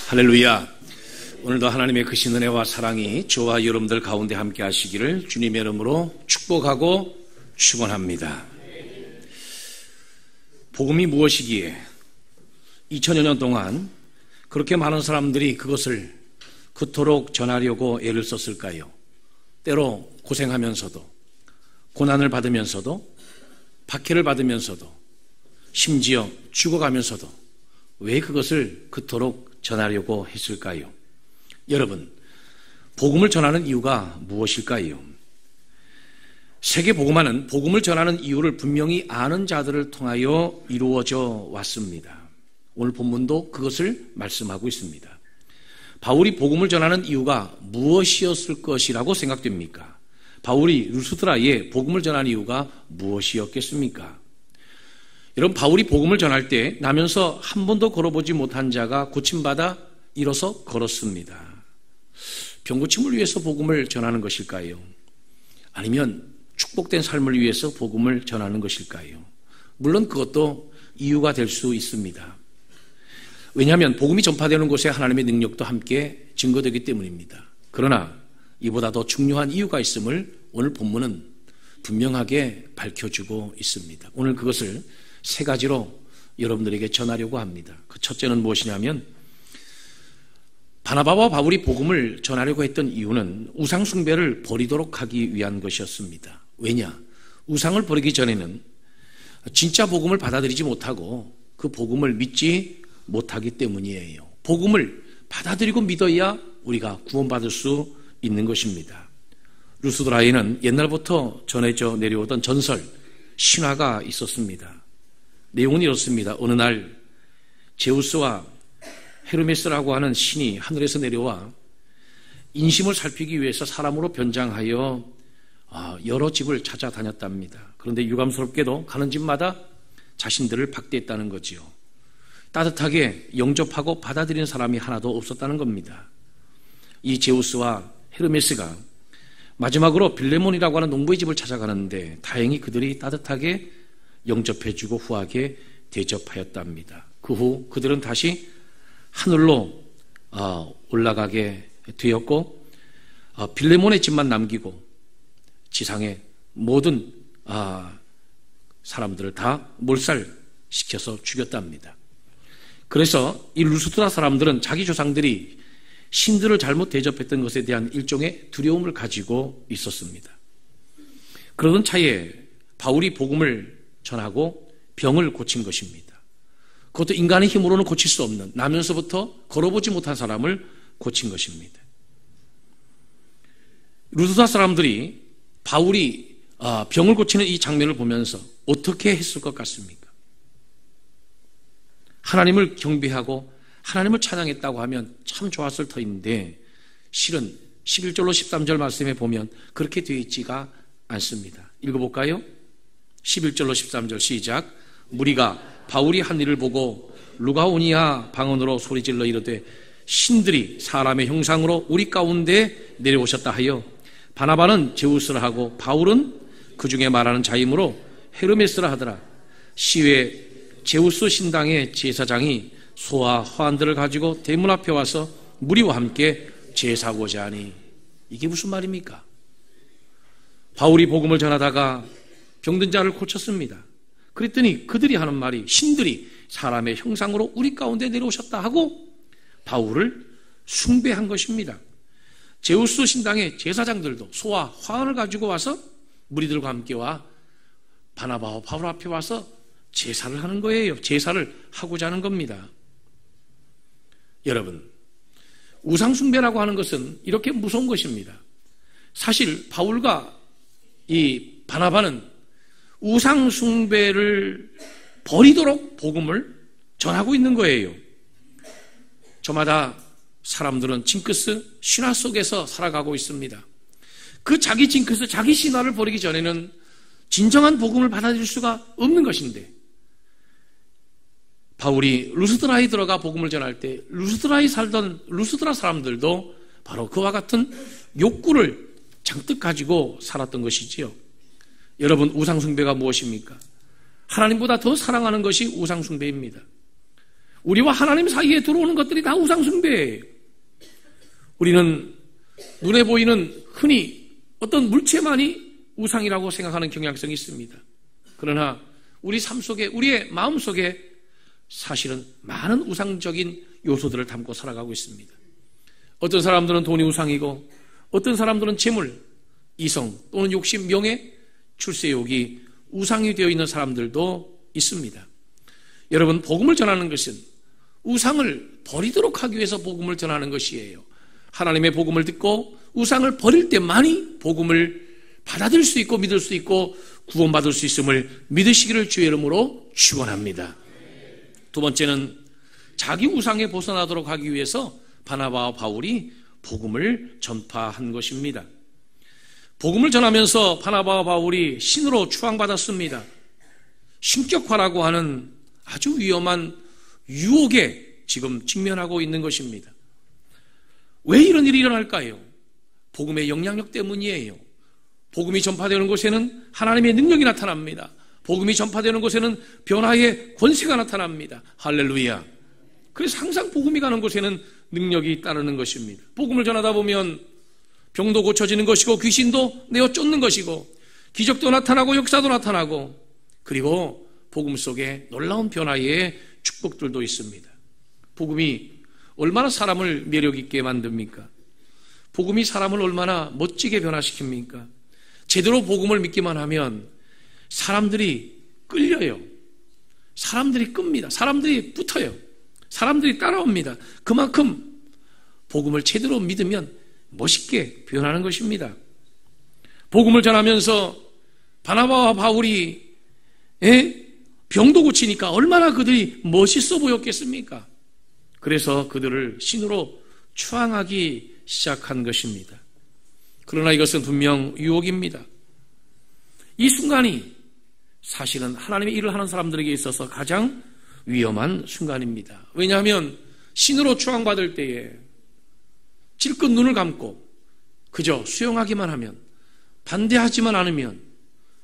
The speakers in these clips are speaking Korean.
할렐루야. 오늘도 하나님의 크신 은혜와 사랑이 저와 여러분들 가운데 함께 하시기를 주님의 이름으로 축복하고 축원합니다. 복음이 무엇이기에 2000여 년 동안 그렇게 많은 사람들이 그것을 그토록 전하려고 애를 썼을까요? 때로 고생하면서도, 고난을 받으면서도, 박해를 받으면서도, 심지어 죽어가면서도 왜 그것을 그토록 전하려고 했을까요? 여러분, 복음을 전하는 이유가 무엇일까요? 세계 복음화는 복음을 전하는 이유를 분명히 아는 자들을 통하여 이루어져 왔습니다. 오늘 본문도 그것을 말씀하고 있습니다. 바울이 복음을 전하는 이유가 무엇이었을 것이라고 생각됩니까? 바울이 루스드라에 복음을 전하는 이유가 무엇이었겠습니까? 여러분, 바울이 복음을 전할 때 나면서 한 번도 걸어보지 못한 자가 고침받아 일어서 걸었습니다. 병고침을 위해서 복음을 전하는 것일까요? 아니면 축복된 삶을 위해서 복음을 전하는 것일까요? 물론 그것도 이유가 될 수 있습니다. 왜냐하면 복음이 전파되는 곳에 하나님의 능력도 함께 증거되기 때문입니다. 그러나 이보다 더 중요한 이유가 있음을 오늘 본문은 분명하게 밝혀주고 있습니다. 오늘 그것을 세 가지로 여러분들에게 전하려고 합니다. 그 첫째는 무엇이냐면, 바나바와 바울이 복음을 전하려고 했던 이유는 우상 숭배를 버리도록 하기 위한 것이었습니다. 왜냐? 우상을 버리기 전에는 진짜 복음을 받아들이지 못하고 그 복음을 믿지 못하기 때문이에요. 복음을 받아들이고 믿어야 우리가 구원받을 수 있는 것입니다. 루스드라에는 옛날부터 전해져 내려오던 전설, 신화가 있었습니다. 내용은 이렇습니다. 어느 날 제우스와 헤르메스라고 하는 신이 하늘에서 내려와 인심을 살피기 위해서 사람으로 변장하여 여러 집을 찾아다녔답니다. 그런데 유감스럽게도 가는 집마다 자신들을 박대했다는 거지요. 따뜻하게 영접하고 받아들이는 사람이 하나도 없었다는 겁니다. 이 제우스와 헤르메스가 마지막으로 빌레몬이라고 하는 농부의 집을 찾아가는데 다행히 그들이 따뜻하게 영접해주고 후하게 대접하였답니다. 그 후 그들은 다시 하늘로 올라가게 되었고 빌레몬의 집만 남기고 지상의 모든 사람들을 다 몰살시켜서 죽였답니다. 그래서 이 루스드라 사람들은 자기 조상들이 신들을 잘못 대접했던 것에 대한 일종의 두려움을 가지고 있었습니다. 그러던 차에 바울이 복음을 전하고 병을 고친 것입니다. 그것도 인간의 힘으로는 고칠 수 없는, 나면서부터 걸어보지 못한 사람을 고친 것입니다. 루스드라 사람들이 바울이 병을 고치는 이 장면을 보면서 어떻게 했을 것 같습니까? 하나님을 경배하고 하나님을 찬양했다고 하면 참 좋았을 터인데 실은 11절로 13절 말씀에 보면 그렇게 되어 있지가 않습니다. 읽어볼까요? 11절로 13절 시작. 무리가 바울이 한 일을 보고 루가오니아 방언으로 소리질러 이르되 신들이 사람의 형상으로 우리 가운데 내려오셨다 하여 바나바는 제우스라 하고 바울은 그 중에 말하는 자이므로 헤르메스라 하더라. 시외 제우스 신당의 제사장이 소와 화환들을 가지고 대문 앞에 와서 무리와 함께 제사하고자 하니, 이게 무슨 말입니까? 바울이 복음을 전하다가 병든 자를 고쳤습니다. 그랬더니 그들이 하는 말이 신들이 사람의 형상으로 우리 가운데 내려오셨다 하고 바울을 숭배한 것입니다. 제우스 신당의 제사장들도 소와 화환을 가지고 와서 무리들과 함께 와 바나바와 바울 앞에 와서 제사를 하는 거예요. 제사를 하고자 하는 겁니다. 여러분, 우상숭배라고 하는 것은 이렇게 무서운 것입니다. 사실 바울과 이 바나바는 우상숭배를 버리도록 복음을 전하고 있는 거예요. 저마다 사람들은 징크스, 신화 속에서 살아가고 있습니다. 그 자기 징크스, 자기 신화를 버리기 전에는 진정한 복음을 받아들일 수가 없는 것인데, 바울이 루스드라에 들어가 복음을 전할 때 루스드라에 살던 루스드라 사람들도 바로 그와 같은 욕구를 잔뜩 가지고 살았던 것이지요. 여러분, 우상숭배가 무엇입니까? 하나님보다 더 사랑하는 것이 우상숭배입니다. 우리와 하나님 사이에 들어오는 것들이 다 우상숭배예요. 우리는 눈에 보이는 흔히 어떤 물체만이 우상이라고 생각하는 경향성이 있습니다. 그러나 우리 삶 속에, 우리의 마음 속에 사실은 많은 우상적인 요소들을 담고 살아가고 있습니다. 어떤 사람들은 돈이 우상이고, 어떤 사람들은 재물, 이성 또는 욕심, 명예, 출세욕이 우상이 되어 있는 사람들도 있습니다. 여러분, 복음을 전하는 것은 우상을 버리도록 하기 위해서 복음을 전하는 것이에요. 하나님의 복음을 듣고 우상을 버릴 때만이 복음을 받아들일 수 있고 믿을 수 있고 구원받을 수 있음을 믿으시기를 주의 이름으로 축원합니다. 두 번째는 자기 우상에 벗어나도록 하기 위해서 바나바와 바울이 복음을 전파한 것입니다. 복음을 전하면서 바나바와 바울이 신으로 추앙받았습니다. 신격화라고 하는 아주 위험한 유혹에 지금 직면하고 있는 것입니다. 왜 이런 일이 일어날까요? 복음의 영향력 때문이에요. 복음이 전파되는 곳에는 하나님의 능력이 나타납니다. 복음이 전파되는 곳에는 변화의 권세가 나타납니다. 할렐루야. 그래서 항상 복음이 가는 곳에는 능력이 따르는 것입니다. 복음을 전하다 보면 병도 고쳐지는 것이고 귀신도 내어 쫓는 것이고 기적도 나타나고 역사도 나타나고 그리고 복음 속에 놀라운 변화의 축복들도 있습니다. 복음이 얼마나 사람을 매력 있게 만듭니까? 복음이 사람을 얼마나 멋지게 변화시킵니까? 제대로 복음을 믿기만 하면 사람들이 끌려요. 사람들이 끕니다. 사람들이 붙어요. 사람들이 따라옵니다. 그만큼 복음을 제대로 믿으면 멋있게 변하는 것입니다. 복음을 전하면서 바나바와 바울이 병도 고치니까 얼마나 그들이 멋있어 보였겠습니까? 그래서 그들을 신으로 추앙하기 시작한 것입니다. 그러나 이것은 분명 유혹입니다. 이 순간이 사실은 하나님의 일을 하는 사람들에게 있어서 가장 위험한 순간입니다. 왜냐하면 신으로 추앙받을 때에 질끈 눈을 감고 그저 수용하기만 하면, 반대하지만 않으면,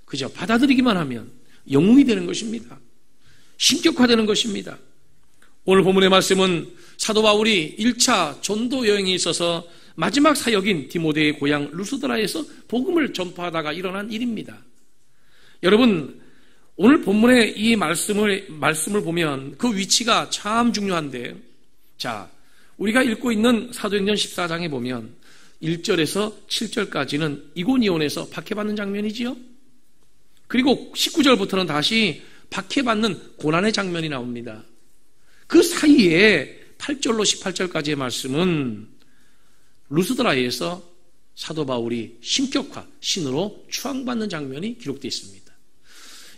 그저 받아들이기만 하면 영웅이 되는 것입니다. 신격화되는 것입니다. 오늘 본문의 말씀은 사도 바울이 1차 전도 여행에 있어서 마지막 사역인 디모데의 고향 루스드라에서 복음을 전파하다가 일어난 일입니다. 여러분, 오늘 본문의 이 말씀을 보면 그 위치가 참 중요한데, 자, 우리가 읽고 있는 사도행전 14장에 보면 1절에서 7절까지는 이고니온에서 박해받는 장면이지요. 그리고 19절부터는 다시 박해받는 고난의 장면이 나옵니다. 그 사이에 8절로 18절까지의 말씀은 루스드라에서 사도 바울이 신격화, 신으로 추앙받는 장면이 기록되어 있습니다.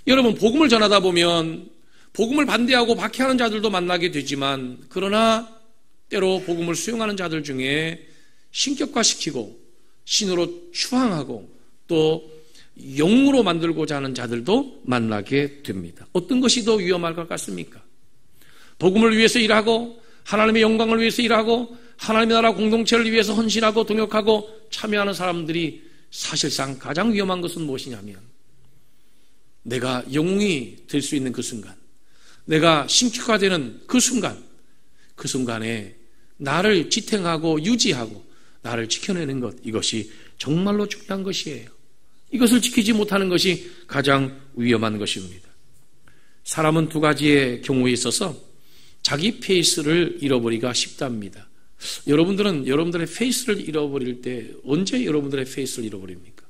여러분, 복음을 전하다 보면 복음을 반대하고 박해하는 자들도 만나게 되지만, 그러나 때로 복음을 수용하는 자들 중에 신격화시키고 신으로 추앙하고 또 영웅으로 만들고자 하는 자들도 만나게 됩니다. 어떤 것이 더 위험할 것 같습니까? 복음을 위해서 일하고 하나님의 영광을 위해서 일하고 하나님의 나라 공동체를 위해서 헌신하고 동역하고 참여하는 사람들이 사실상 가장 위험한 것은 무엇이냐면, 내가 영웅이 될 수 있는 그 순간, 내가 신격화되는 그 순간에 나를 지탱하고 유지하고 나를 지켜내는 것, 이것이 정말로 중요한 것이에요. 이것을 지키지 못하는 것이 가장 위험한 것입니다. 사람은 두 가지의 경우에 있어서 자기 페이스를 잃어버리기가 쉽답니다. 여러분들은 여러분들의 페이스를 잃어버릴 때 언제 여러분들의 페이스를 잃어버립니까?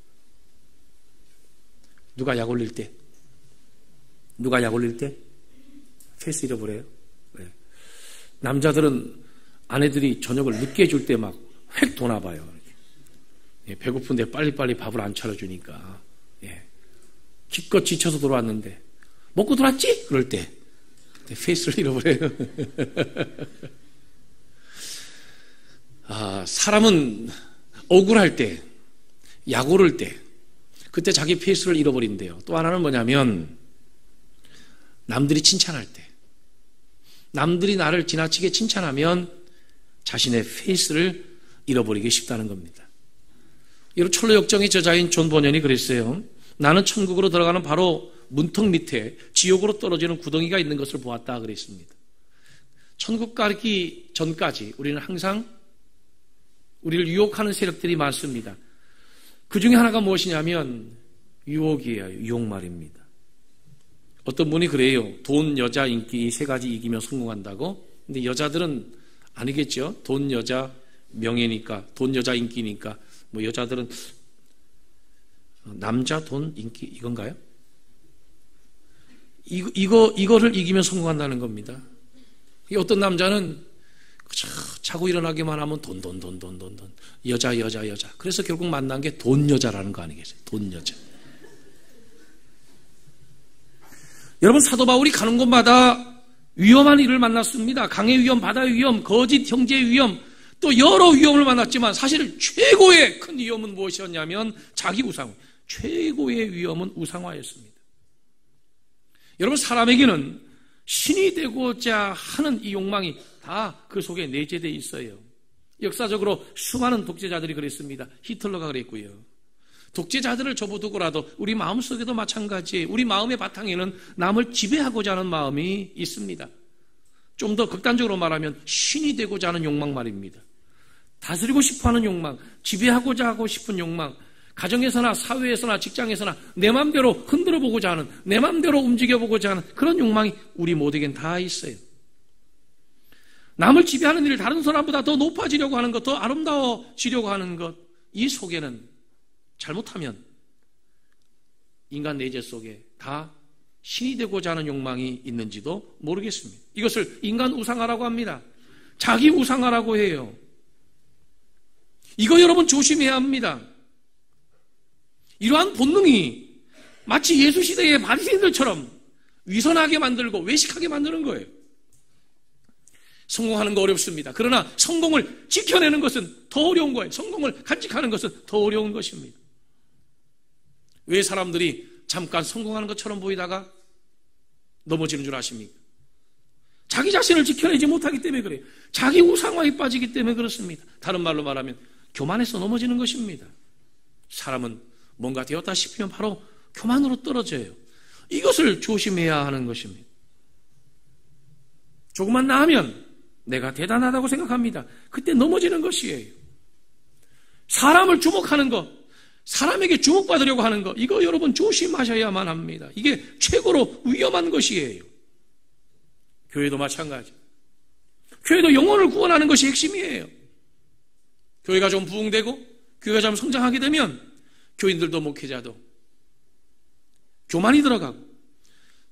누가 약 올릴 때? 누가 약 올릴 때? 페이스 잃어버려요? 네. 남자들은 아내들이 저녁을 늦게 줄 때 막 획 도나봐요. 예, 배고픈데 빨리빨리 밥을 안 차려주니까. 예. 기껏 지쳐서 돌아왔는데 먹고 돌아왔지? 그럴 때 페이스를 잃어버려요. 사람은 억울할 때, 약 오를 때, 그때 자기 페이스를 잃어버린대요. 또 하나는 뭐냐면, 남들이 칭찬할 때, 남들이 나를 지나치게 칭찬하면 자신의 페이스를 잃어버리기 쉽다는 겁니다. 여러분, 철로역정의 저자인 존 버년이 그랬어요. 나는 천국으로 들어가는 바로 문턱 밑에 지옥으로 떨어지는 구덩이가 있는 것을 보았다 그랬습니다. 천국 가기 전까지 우리는 항상 우리를 유혹하는 세력들이 많습니다. 그 중에 하나가 무엇이냐면 유혹이에요. 유혹 말입니다. 어떤 분이 그래요. 돈, 여자, 인기 이 세 가지 이기면 성공한다고. 근데 여자들은 아니겠죠. 돈, 여자, 명예니까, 돈, 여자, 인기니까. 뭐 여자들은 남자, 돈, 인기 이건가요? 이거를 이기면 성공한다는 겁니다. 어떤 남자는 자고 일어나기만 하면 돈. 여자. 그래서 결국 만난 게 돈 여자라는 거 아니겠어요? 돈 여자. 여러분, 사도 바울이 가는 곳마다 위험한 일을 만났습니다. 강의 위험, 바다의 위험, 거짓 형제의 위험, 또 여러 위험을 만났지만 사실 최고의 큰 위험은 무엇이었냐면 자기 우상. 최고의 위험은 우상화였습니다. 여러분, 사람에게는 신이 되고자 하는 이 욕망이 다 그 속에 내재되어 있어요. 역사적으로 수많은 독재자들이 그랬습니다. 히틀러가 그랬고요. 독재자들을 접어두고라도 우리 마음속에도 마찬가지예요. 우리 마음의 바탕에는 남을 지배하고자 하는 마음이 있습니다. 좀 더 극단적으로 말하면 신이 되고자 하는 욕망 말입니다. 다스리고 싶어하는 욕망, 지배하고자 하고 싶은 욕망, 가정에서나 사회에서나 직장에서나 내 마음대로 흔들어 보고자 하는, 내 마음대로 움직여 보고자 하는 그런 욕망이 우리 모두에겐 다 있어요. 남을 지배하는 일, 다른 사람보다 더 높아지려고 하는 것, 더 아름다워지려고 하는 것, 이 속에는 잘못하면 인간 내재 속에 다 신이 되고자 하는 욕망이 있는지도 모르겠습니다. 이것을 인간 우상화라고 합니다. 자기 우상화라고 해요. 이거 여러분 조심해야 합니다. 이러한 본능이 마치 예수 시대의 바리새인들처럼 위선하게 만들고 외식하게 만드는 거예요. 성공하는 거 어렵습니다. 그러나 성공을 지켜내는 것은 더 어려운 거예요. 성공을 간직하는 것은 더 어려운 것입니다. 왜 사람들이 잠깐 성공하는 것처럼 보이다가 넘어지는 줄 아십니까? 자기 자신을 지켜내지 못하기 때문에 그래요. 자기 우상화에 빠지기 때문에 그렇습니다. 다른 말로 말하면 교만해서 넘어지는 것입니다. 사람은 뭔가 되었다 싶으면 바로 교만으로 떨어져요. 이것을 조심해야 하는 것입니다. 조금만 나으면 내가 대단하다고 생각합니다. 그때 넘어지는 것이에요. 사람을 주목하는 것, 사람에게 주목받으려고 하는 것, 이거 여러분 조심하셔야만 합니다. 이게 최고로 위험한 것이에요. 교회도 마찬가지. 교회도 영혼을 구원하는 것이 핵심이에요. 교회가 좀 부흥되고 교회가 좀 성장하게 되면 교인들도 목회자도 교만이 들어가고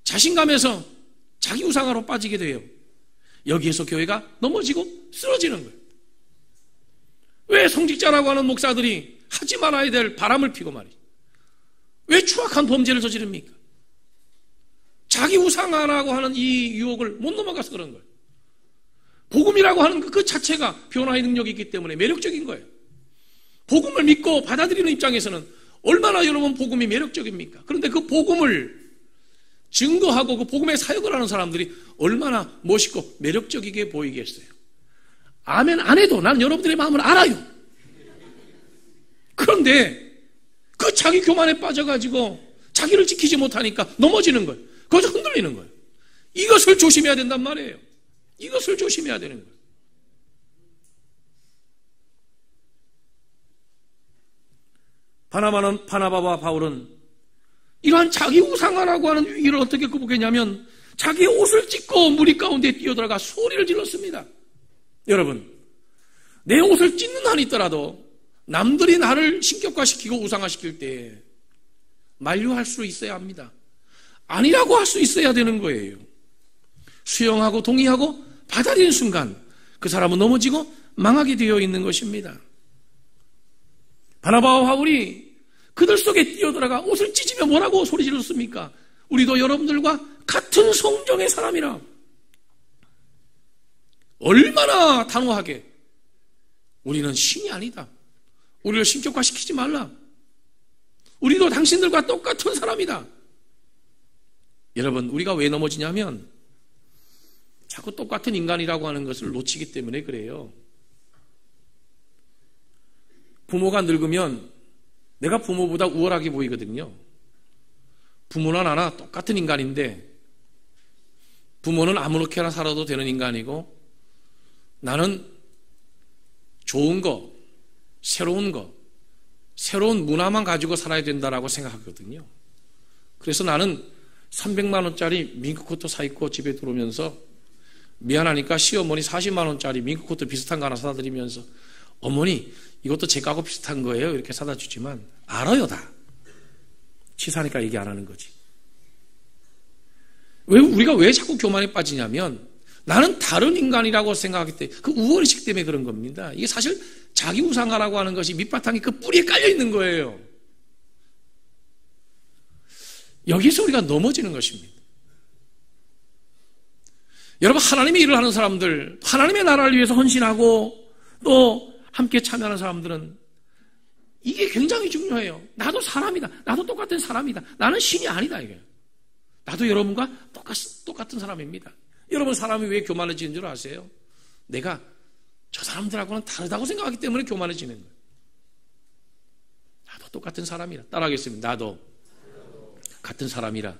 자신감에서 자기 우상화로 빠지게 돼요. 여기에서 교회가 넘어지고 쓰러지는 거예요. 왜 성직자라고 하는 목사들이 하지 말아야 될 바람을 피고 말이죠. 왜 추악한 범죄를 저지릅니까? 자기 우상화라고 하는 이 유혹을 못 넘어가서 그런 거예요. 복음이라고 하는 그 자체가 변화의 능력이 있기 때문에 매력적인 거예요. 복음을 믿고 받아들이는 입장에서는 얼마나 여러분 복음이 매력적입니까? 그런데 그 복음을 증거하고 그 복음의 사역을 하는 사람들이 얼마나 멋있고 매력적이게 보이겠어요. 아멘 안 해도 나는 여러분들의 마음을 알아요. 그런데 그 자기 교만에 빠져가지고 자기를 지키지 못하니까 넘어지는 거예요. 거기서 흔들리는 거예요. 이것을 조심해야 된단 말이에요. 이것을 조심해야 되는 거예요. 바나바와 바울은 이러한 자기 우상화라고 하는 위기를 어떻게 극복했냐면 자기의 옷을 찢고 무리 가운데 뛰어들어가 소리를 질렀습니다. 여러분, 내 옷을 찢는 한이 있더라도 남들이 나를 신격화시키고 우상화시킬 때 만류할 수 있어야 합니다. 아니라고 할 수 있어야 되는 거예요. 수용하고 동의하고 받아들이는 순간 그 사람은 넘어지고 망하게 되어 있는 것입니다. 바나바와 바울이 그들 속에 뛰어들어가 옷을 찢으며 뭐라고 소리 질렀습니까? 우리도 여러분들과 같은 성정의 사람이라. 얼마나 단호하게 우리는 신이 아니다. 우리를 신격화시키지 말라. 우리도 당신들과 똑같은 사람이다. 여러분, 우리가 왜 넘어지냐면 자꾸 똑같은 인간이라고 하는 것을 놓치기 때문에 그래요. 부모가 늙으면 내가 부모보다 우월하게 보이거든요. 부모나 나나 똑같은 인간인데 부모는 아무렇게나 살아도 되는 인간이고 나는 좋은 거, 새로운 거, 새로운 문화만 가지고 살아야 된다라고 생각하거든요. 그래서 나는 300만 원짜리 밍크 코트 사 입고 집에 들어오면서 미안하니까 시어머니 40만 원짜리 밍크 코트 비슷한 거 하나 사다 드리면서 어머니 이것도 제 거하고 비슷한 거예요 이렇게 사다 주지만 알아요 다. 치사하니까 얘기 안 하는 거지. 우리가 왜 자꾸 교만에 빠지냐면 나는 다른 인간이라고 생각하기 때문에 그 우월의식 때문에 그런 겁니다. 이게 사실 자기 우상화라고 하는 것이 밑바탕이 그 뿌리에 깔려 있는 거예요. 여기서 우리가 넘어지는 것입니다. 여러분, 하나님의 일을 하는 사람들, 하나님의 나라를 위해서 헌신하고 또 함께 참여하는 사람들은 이게 굉장히 중요해요. 나도 사람이다. 나도 똑같은 사람이다. 나는 신이 아니다. 이게. 나도 여러분과 똑같은 사람입니다. 여러분, 사람이 왜 교만해지는 줄 아세요? 내가 저 사람들하고는 다르다고 생각하기 때문에 교만해지는 거예요. 나도 똑같은 사람이라. 따라하겠습니다. 나도 같은 사람이라.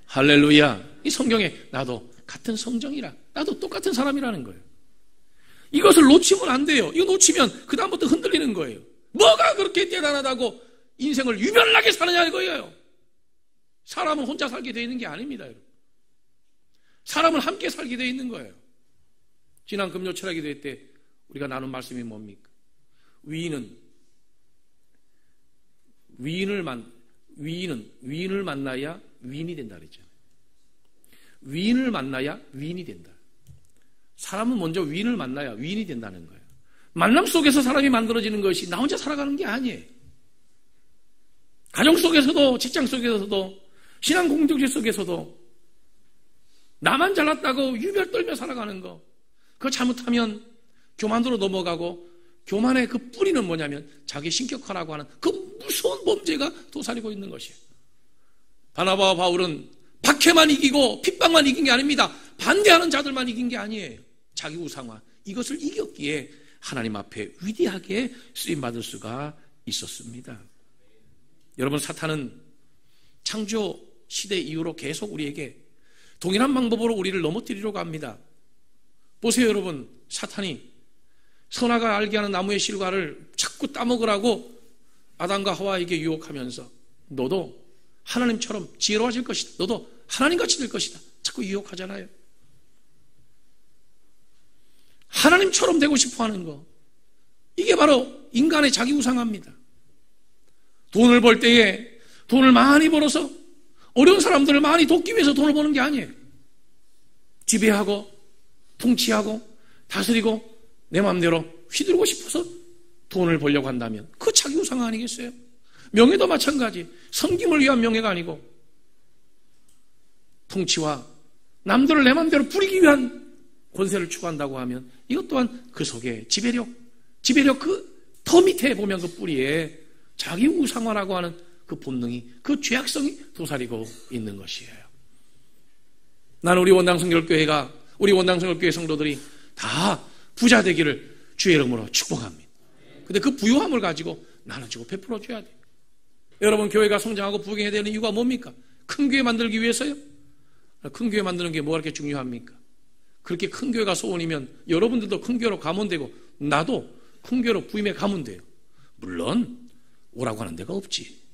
할렐루야. 이 성경에 나도 같은 성정이라. 나도 똑같은 사람이라는 거예요. 이것을 놓치면 안 돼요. 이거 놓치면 그 다음부터 흔들리는 거예요. 뭐가 그렇게 대단하다고 인생을 유별나게 사느냐 이거예요. 사람은 혼자 살게 되어 있는 게 아닙니다. 여러분. 사람은 함께 살게 되어 있는 거예요. 지난 금요 철학의 대회 때 우리가 나눈 말씀이 뭡니까? 위인을 만나야 위인이 된다 그랬잖아요. 위인을 만나야 위인이 된다. 사람은 먼저 위인을 만나야 위인이 된다는 거예요. 만남 속에서 사람이 만들어지는 것이 나 혼자 살아가는 게 아니에요. 가정 속에서도 직장 속에서도 신앙 공동체 속에서도 나만 잘났다고 유별 떨며 살아가는 거, 그거 잘못하면 교만으로 넘어가고, 교만의 그 뿌리는 뭐냐면 자기 신격화라고 하는 그 무서운 범죄가 도사리고 있는 것이에요. 바나바와 바울은 박해만 이기고 핍박만 이긴 게 아닙니다. 반대하는 자들만 이긴 게 아니에요. 자기 우상화, 이것을 이겼기에 하나님 앞에 위대하게 쓰임받을 수가 있었습니다. 여러분, 사탄은 창조 시대 이후로 계속 우리에게 동일한 방법으로 우리를 넘어뜨리려고 합니다. 보세요, 여러분. 사탄이 선악을 알게 하는 나무의 실과를 자꾸 따먹으라고 아담과 하와에게 유혹하면서 너도 하나님처럼 지혜로워질 것이다. 너도 하나님같이 될 것이다. 자꾸 유혹하잖아요. 하나님처럼 되고 싶어하는 거, 이게 바로 인간의 자기 우상화입니다. 돈을 벌 때에 돈을 많이 벌어서 어려운 사람들을 많이 돕기 위해서 돈을 버는 게 아니에요. 지배하고 통치하고 다스리고 내 마음대로 휘두르고 싶어서 돈을 벌려고 한다면 그거 자기 우상화 아니겠어요? 명예도 마찬가지. 섬김을 위한 명예가 아니고 통치와 남들을 내 마음대로 부리기 위한 권세를 추구한다고 하면 이것 또한 그 속에 지배력 그 더 밑에 보면 그 뿌리에 자기 우상화라고 하는 그 본능이, 그 죄악성이 도사리고 있는 것이에요. 나는 우리 원당성결교회가, 우리 원당성결교회 성도들이 다 부자 되기를 주의 이름으로 축복합니다. 근데 그 부유함을 가지고 나눠주고 베풀어줘야 돼요. 여러분, 교회가 성장하고 부흥해야 되는 이유가 뭡니까? 큰 교회 만들기 위해서요? 큰 교회 만드는 게 뭐가 그렇게 중요합니까? 그렇게 큰 교회가 소원이면 여러분들도 큰 교회로 가면 되고 나도 큰 교회로 부임해 가면 돼요. 물론 오라고 하는 데가 없지.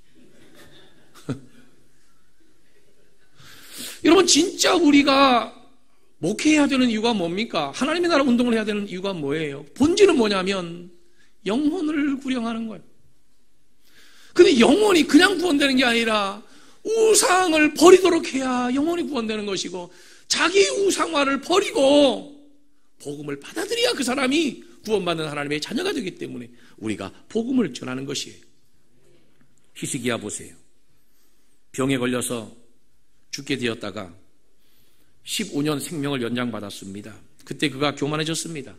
여러분, 진짜 우리가 목회해야 되는 이유가 뭡니까? 하나님의 나라 운동을 해야 되는 이유가 뭐예요? 본질은 뭐냐면 영혼을 구령하는 거예요. 근데 영혼이 그냥 구원되는 게 아니라 우상을 버리도록 해야 영혼이 구원되는 것이고, 자기 우상화를 버리고 복음을 받아들여야 그 사람이 구원받는 하나님의 자녀가 되기 때문에 우리가 복음을 전하는 것이에요. 히스기야 보세요. 병에 걸려서 죽게 되었다가 15년 생명을 연장받았습니다. 그때 그가 교만해졌습니다.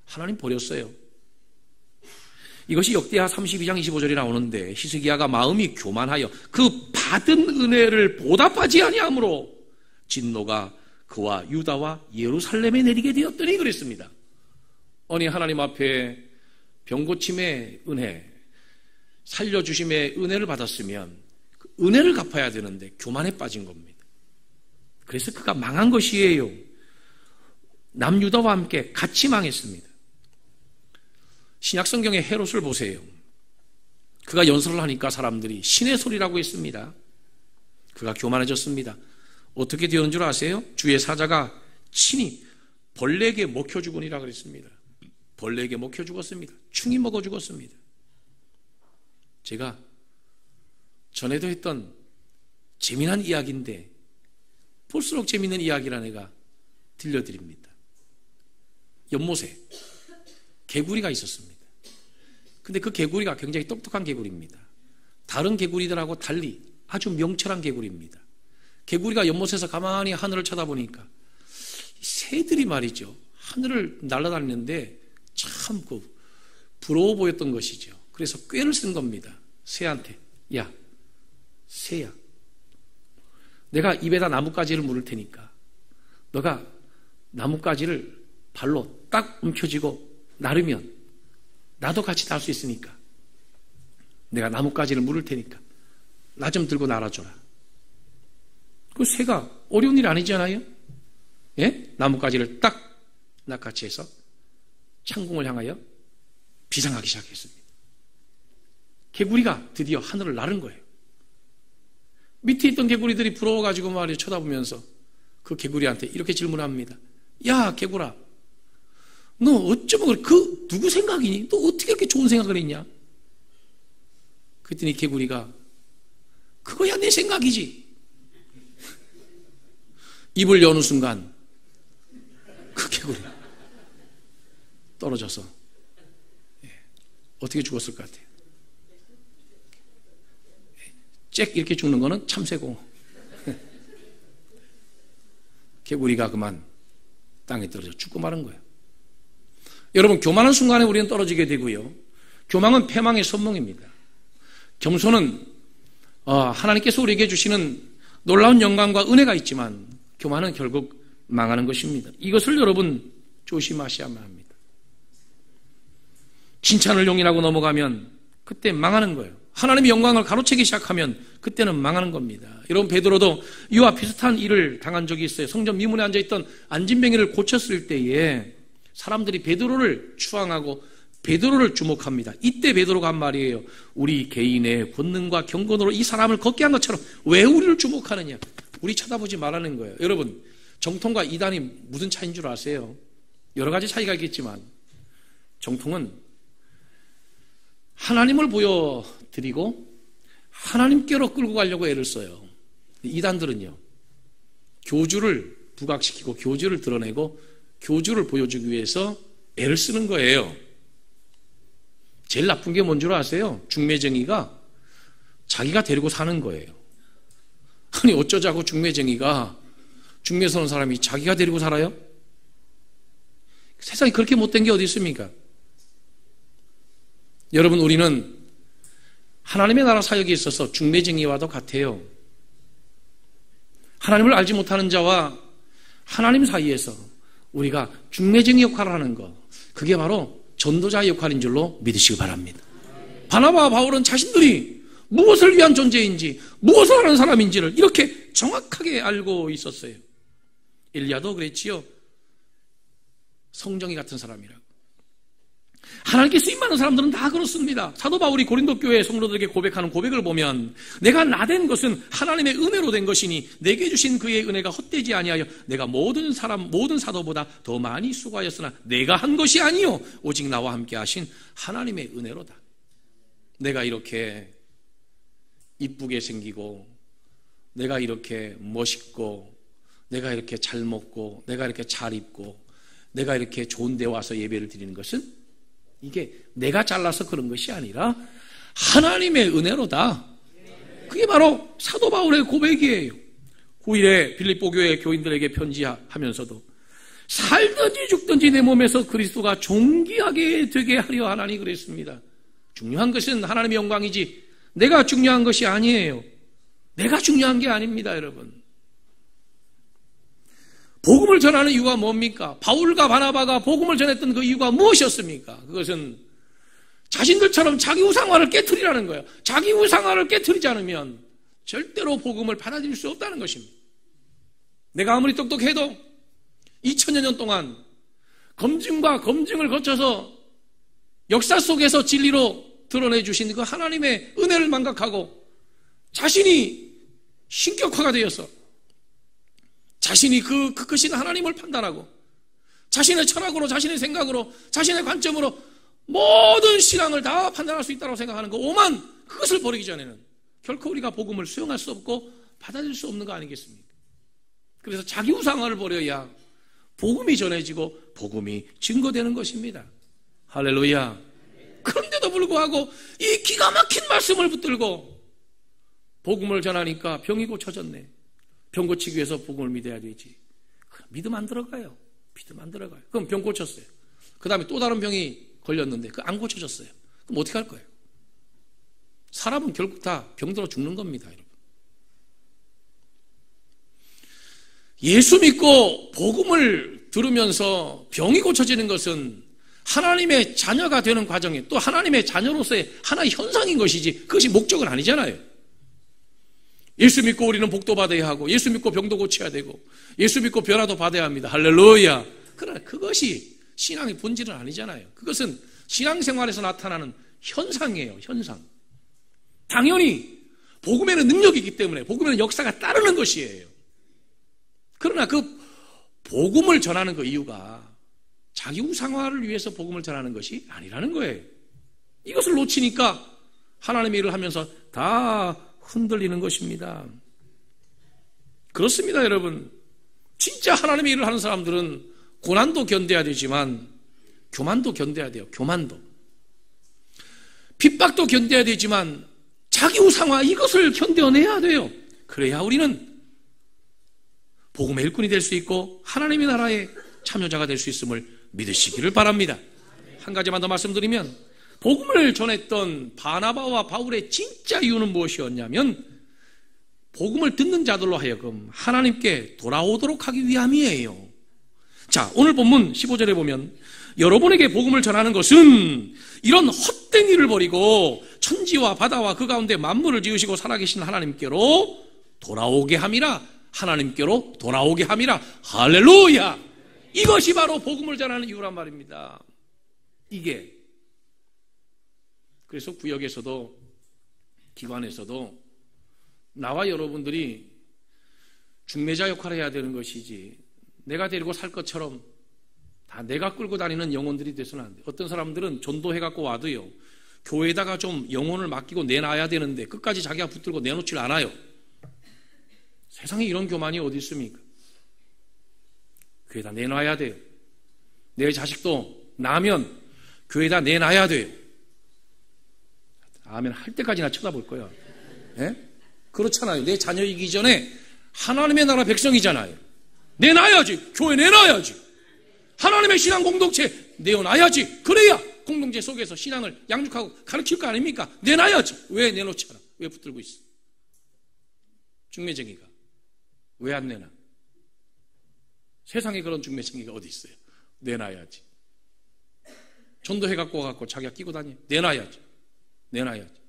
하나님 버렸어요. 이것이 역대하 32장 25절에 나오는데, 히스기야가 마음이 교만하여 그 받은 은혜를 보답하지 아니함으로 진노가 그와 유다와 예루살렘에 내리게 되었더니 그랬습니다. 아니, 하나님 앞에 병고침의 은혜, 살려주심의 은혜를 받았으면 그 은혜를 갚아야 되는데 교만에 빠진 겁니다. 그래서 그가 망한 것이에요. 남유다와 함께 같이 망했습니다. 신약성경의 헤롯을 보세요. 그가 연설을 하니까 사람들이 신의 소리라고 했습니다. 그가 교만해졌습니다. 어떻게 되었는 줄 아세요? 주의 사자가 친히 벌레에게 먹혀 죽으니라 그랬습니다. 벌레에게 먹혀 죽었습니다. 충이 먹어 죽었습니다. 제가 전에도 했던 재미난 이야기인데 볼수록 재미있는 이야기라 내가 들려드립니다. 연못에 개구리가 있었습니다. 근데 그 개구리가 굉장히 똑똑한 개구리입니다. 다른 개구리들하고 달리 아주 명철한 개구리입니다. 개구리가 연못에서 가만히 하늘을 쳐다보니까 새들이 말이죠, 하늘을 날아다니는데 참 부러워 보였던 것이죠. 그래서 꾀를 쓴 겁니다. 새한테, 야, 새야, 내가 입에다 나뭇가지를 물을 테니까 너가 나뭇가지를 발로 딱 움켜쥐고 나르면 나도 같이 날 수 있으니까 내가 나뭇가지를 물을 테니까 나 좀 들고 날아줘라. 그 새가 어려운 일 아니잖아요. 예? 나뭇가지를 딱 낚아채서 창공을 향하여 비상하기 시작했습니다. 개구리가 드디어 하늘을 나른 거예요. 밑에 있던 개구리들이 부러워가지고 말이에요, 쳐다보면서 그 개구리한테 이렇게 질문합니다. 야, 개구라, 너 어쩌면 그 누구 생각이니? 너 어떻게 이렇게 좋은 생각을 했냐? 그랬더니 개구리가 그거야 내 생각이지. 입을 여는 순간 그 개구리 떨어져서 어떻게 죽었을 것 같아요? 잭 이렇게 죽는 거는 참새고 개구리가 그만 땅에 떨어져 죽고 마는 거예요. 여러분, 교만한 순간에 우리는 떨어지게 되고요, 교만은 패망의 선봉입니다. 겸손은 하나님께서 우리에게 주시는 놀라운 영광과 은혜가 있지만 교만은 결국 망하는 것입니다. 이것을 여러분 조심하셔야만 합니다. 칭찬을 용인하고 넘어가면 그때 망하는 거예요. 하나님의 영광을 가로채기 시작하면 그때는 망하는 겁니다. 여러분, 베드로도 이와 비슷한 일을 당한 적이 있어요. 성전 미문에 앉아있던 안진뱅이를 고쳤을 때에 사람들이 베드로를 추앙하고 베드로를 주목합니다. 이때 베드로가 한 말이에요. 우리 개인의 권능과 경건으로 이 사람을 걷게 한 것처럼 왜 우리를 주목하느냐? 우리 쳐다보지 말라는 거예요. 여러분, 정통과 이단이 무슨 차이인 줄 아세요? 여러 가지 차이가 있겠지만 정통은 하나님을 보여드리고 하나님께로 끌고 가려고 애를 써요. 이단들은요, 교주를 부각시키고 교주를 드러내고 교주를 보여주기 위해서 애를 쓰는 거예요. 제일 나쁜 게 뭔 줄 아세요? 중매쟁이가 자기가 데리고 사는 거예요. 아니, 어쩌자고 중매쟁이가, 중매 서는 사람이 자기가 데리고 살아요? 세상에 그렇게 못된 게 어디 있습니까? 여러분, 우리는 하나님의 나라 사역에 있어서 중매쟁이와도 같아요. 하나님을 알지 못하는 자와 하나님 사이에서 우리가 중매쟁이 역할을 하는 것, 그게 바로 전도자의 역할인 줄로 믿으시기 바랍니다. 바나바와 바울은 자신들이 무엇을 위한 존재인지, 무엇을 하는 사람인지를 이렇게 정확하게 알고 있었어요. 엘리야도 그랬지요. 성정이 같은 사람이라고. 하나님께 쓰임받는 사람들은 다 그렇습니다. 사도 바울이 고린도 교회 성도들에게 고백하는 고백을 보면, 내가 나된 것은 하나님의 은혜로 된 것이니 내게 주신 그의 은혜가 헛되지 아니하여 내가 모든 사도보다 더 많이 수고하였으나 내가 한 것이 아니요 오직 나와 함께 하신 하나님의 은혜로다. 내가 이렇게 이쁘게 생기고, 내가 이렇게 멋있고, 내가 이렇게 잘 먹고, 내가 이렇게 잘 입고, 내가 이렇게 좋은 데 와서 예배를 드리는 것은 이게 내가 잘나서 그런 것이 아니라 하나님의 은혜로다. 그게 바로 사도 바울의 고백이에요. 9일에 빌립보 교회 교인들에게 편지하면서도 살든지 죽든지 내 몸에서 그리스도가 존귀하게 되게 하려 하나니 그랬습니다. 중요한 것은 하나님의 영광이지 내가 중요한 것이 아니에요. 내가 중요한 게 아닙니다, 여러분. 복음을 전하는 이유가 뭡니까? 바울과 바나바가 복음을 전했던 그 이유가 무엇이었습니까? 그것은 자신들처럼 자기 우상화를 깨트리라는 거예요. 자기 우상화를 깨트리지 않으면 절대로 복음을 받아들일 수 없다는 것입니다. 내가 아무리 똑똑해도 2000여 년 동안 검증과 검증을 거쳐서 역사 속에서 진리로 드러내주신 그 하나님의 은혜를 망각하고 자신이 신격화가 되어서 자신이 그 크신 하나님을 판단하고 자신의 철학으로, 자신의 생각으로, 자신의 관점으로 모든 신앙을 다 판단할 수 있다고 생각하는 그 오만, 그것을 버리기 전에는 결코 우리가 복음을 수용할 수 없고 받아들일 수 없는 거 아니겠습니까? 그래서 자기 우상화를 버려야 복음이 전해지고 복음이 증거되는 것입니다. 할렐루야. 그런데도 불구하고 이 기가 막힌 말씀을 붙들고 복음을 전하니까 병이 고쳐졌네. 병 고치기 위해서 복음을 믿어야 되지. 믿음 안 들어가요. 믿음 안 들어가요. 그럼 병 고쳤어요. 그 다음에 또 다른 병이 걸렸는데 그 안 고쳐졌어요. 그럼 어떻게 할 거예요? 사람은 결국 다 병들어 죽는 겁니다, 여러분. 예수 믿고 복음을 들으면서 병이 고쳐지는 것은 하나님의 자녀가 되는 과정에 또 하나님의 자녀로서의 하나의 현상인 것이지 그것이 목적은 아니잖아요. 예수 믿고 우리는 복도 받아야 하고 예수 믿고 병도 고쳐야 되고 예수 믿고 변화도 받아야 합니다. 할렐루야. 그러나 그것이 신앙의 본질은 아니잖아요. 그것은 신앙생활에서 나타나는 현상이에요. 현상. 당연히 복음에는 능력이 있기 때문에 복음에는 역사가 따르는 것이에요. 그러나 그 복음을 전하는 그 이유가 자기 우상화를 위해서 복음을 전하는 것이 아니라는 거예요. 이것을 놓치니까 하나님의 일을 하면서 다 흔들리는 것입니다. 그렇습니다, 여러분. 진짜 하나님의 일을 하는 사람들은 고난도 견뎌야 되지만 교만도 견뎌야 돼요. 교만도. 핍박도 견뎌야 되지만 자기 우상화 이것을 견뎌내야 돼요. 그래야 우리는 복음의 일꾼이 될 수 있고 하나님의 나라의 참여자가 될 수 있음을 믿으시기를 바랍니다. 한 가지만 더 말씀드리면 복음을 전했던 바나바와 바울의 진짜 이유는 무엇이었냐면 복음을 듣는 자들로 하여금 하나님께 돌아오도록 하기 위함이에요. 자, 오늘 본문 15절에 보면 여러분에게 복음을 전하는 것은 이런 헛된 일을 버리고 천지와 바다와 그 가운데 만물을 지으시고 살아계신 하나님께로 돌아오게 함이라. 하나님께로 돌아오게 함이라. 할렐루야. 이것이 바로 복음을 전하는 이유란 말입니다. 이게 그래서 구역에서도 기관에서도 나와 여러분들이 중매자 역할을 해야 되는 것이지 내가 데리고 살 것처럼 다 내가 끌고 다니는 영혼들이 돼서는 안 돼. 어떤 사람들은 전도해갖고 와도요 교회에다가 좀 영혼을 맡기고 내놔야 되는데 끝까지 자기가 붙들고 내놓질 않아요. 세상에 이런 교만이 어디 있습니까? 교회에다 내놔야 돼요. 내 자식도 나면 교회에다 내놔야 돼요. 아멘 할 때까지나 쳐다볼 거야. 예? 그렇잖아요. 내 자녀이기 전에 하나님의 나라 백성이잖아요. 내놔야지. 교회 내놔야지. 하나님의 신앙 공동체 내어놔야지. 그래야 공동체 속에서 신앙을 양육하고 가르칠 거 아닙니까? 내놔야지. 왜 내놓지 않아? 왜 붙들고 있어? 중매쟁이가 왜 안 내놔? 세상에 그런 중매쟁이가 어디 있어요? 내놔야지. 전도해갖고 와갖고 자기가 끼고 다니. 내놔야지. 내놔야지.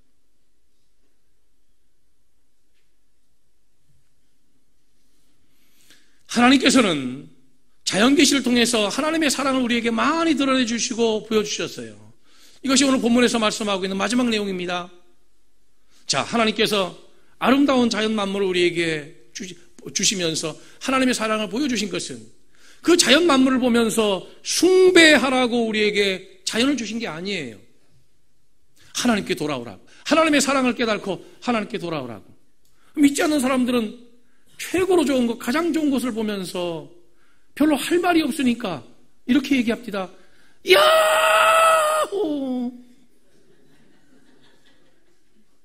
하나님께서는 자연계시를 통해서 하나님의 사랑을 우리에게 많이 드러내 주시고 보여주셨어요. 이것이 오늘 본문에서 말씀하고 있는 마지막 내용입니다. 자, 하나님께서 아름다운 자연 만물을 우리에게 주시면서 하나님의 사랑을 보여주신 것은 그 자연 만물을 보면서 숭배하라고 우리에게 자연을 주신 게 아니에요. 하나님께 돌아오라고. 하나님의 사랑을 깨닫고 하나님께 돌아오라고. 믿지 않는 사람들은 최고로 좋은 것, 가장 좋은 것을 보면서 별로 할 말이 없으니까 이렇게 얘기합니다. 야호!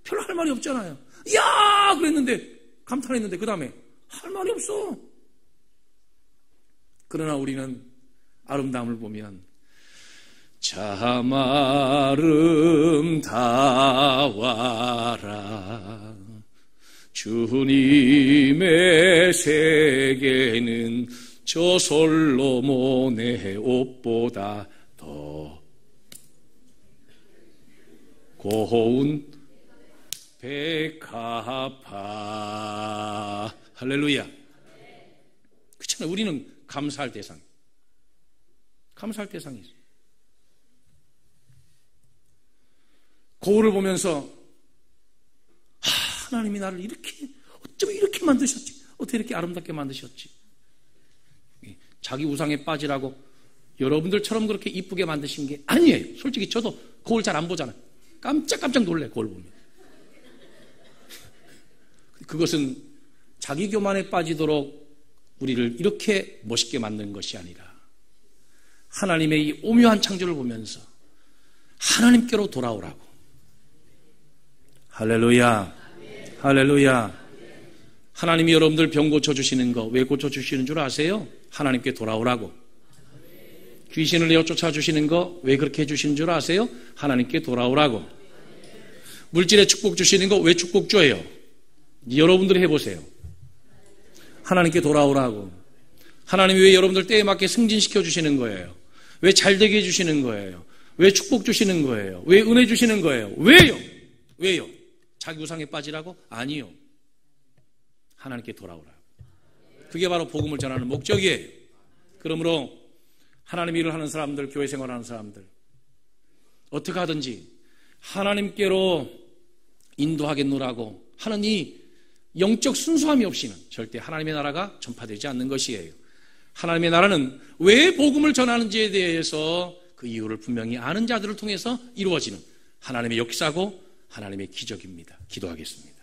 별로 할 말이 없잖아요. 야! 그랬는데, 감탄했는데, 그 다음에 할 말이 없어. 그러나 우리는 아름다움을 보면 참 아름다워라. 주님의 세계는 저 솔로몬의 옷보다 더 고운 백합화. 할렐루야. 그렇잖아요. 우리는 감사할 대상. 감사할 대상이 있어요. 거울을 보면서 하나님이 나를 이렇게 어쩜 이렇게 만드셨지? 어떻게 이렇게 아름답게 만드셨지? 자기 우상에 빠지라고 여러분들처럼 그렇게 이쁘게 만드신 게 아니에요. 솔직히 저도 거울 잘 안 보잖아요. 깜짝깜짝 놀래 거울 보면. 그것은 자기 교만에 빠지도록 우리를 이렇게 멋있게 만든 것이 아니라 하나님의 이 오묘한 창조를 보면서 하나님께로 돌아오라고. 할렐루야. 할렐루야. 하나님이 여러분들 병 고쳐주시는 거 왜 고쳐주시는 줄 아세요? 하나님께 돌아오라고. 귀신을 내어 쫓아주시는 거 왜 그렇게 해주시는 줄 아세요? 하나님께 돌아오라고. 물질의 축복 주시는 거 왜 축복 줘요? 여러분들이 해보세요. 하나님께 돌아오라고. 하나님이 왜 여러분들 때에 맞게 승진시켜 주시는 거예요? 왜 잘되게 해주시는 거예요? 왜 축복 주시는 거예요? 왜 은혜 주시는 거예요? 왜요? 왜요? 자기 우상에 빠지라고? 아니요. 하나님께 돌아오라고. 그게 바로 복음을 전하는 목적이에요. 그러므로 하나님 일을 하는 사람들, 교회 생활하는 사람들 어떻게 하든지 하나님께로 인도하겠노라고 하는 이 영적 순수함이 없이는 절대 하나님의 나라가 전파되지 않는 것이에요. 하나님의 나라는 왜 복음을 전하는지에 대해서 그 이유를 분명히 아는 자들을 통해서 이루어지는 하나님의 역사고 하나님의 기적입니다. 기도하겠습니다.